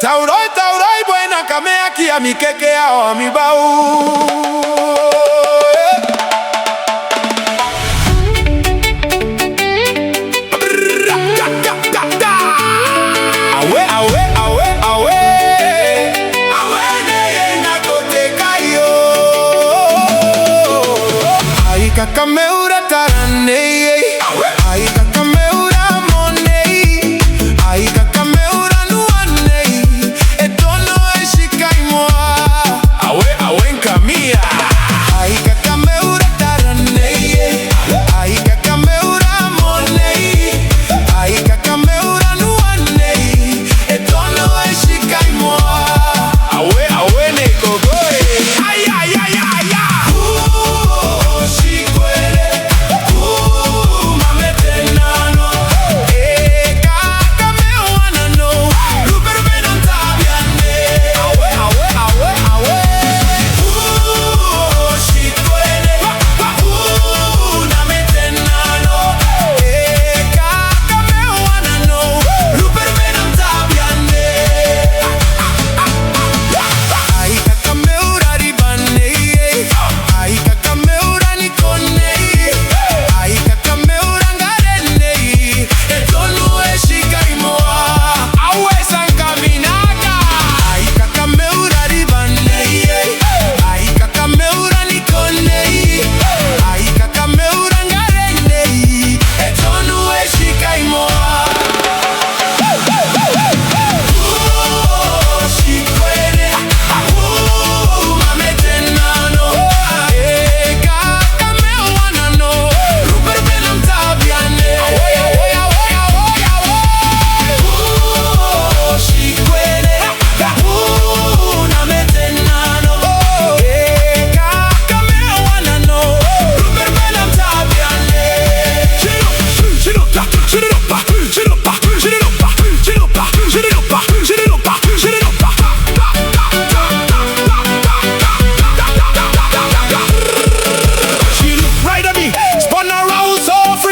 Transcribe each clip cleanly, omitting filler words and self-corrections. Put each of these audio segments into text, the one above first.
Tauroi, tauroi, buena kamea kia mikekea o amibau. Kameura tarane, ai kameura monei, ai kameura nuanei, e dono e shikaimo, awe nkamia, ai kameura tarane, ai kameura monei, ai kameura nuanei, e dono e shikaimo, awe neiko goe, ai.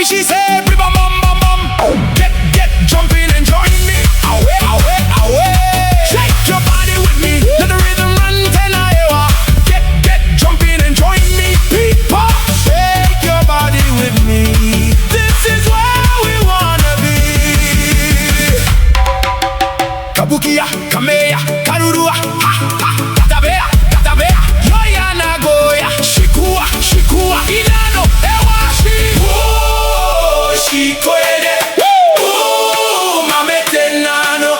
She said, "Riba bum bum bum, get jumping and join me. Away. Shake your body with me, let the rhythm run tena ewa. Get jumping and join me, people. Shake your body with me. This is where we wanna be. Kabukia, kameya, karurua, tabia, yoya nagoya, shikua, inano ewashi. Chikwede, mametenano,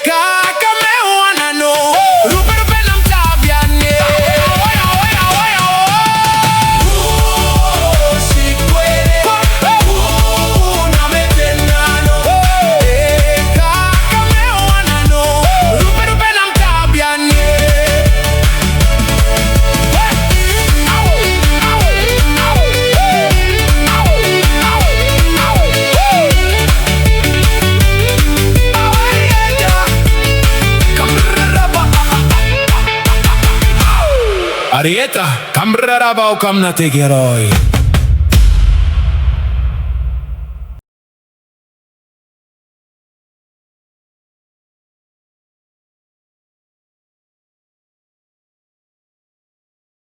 kakameuana no, Ruberuben am tabia ne. Chikwede, mametenano, kakameuana no, Ruberuben am tabia ne. Arieta, kamraraba o kamna te geroi.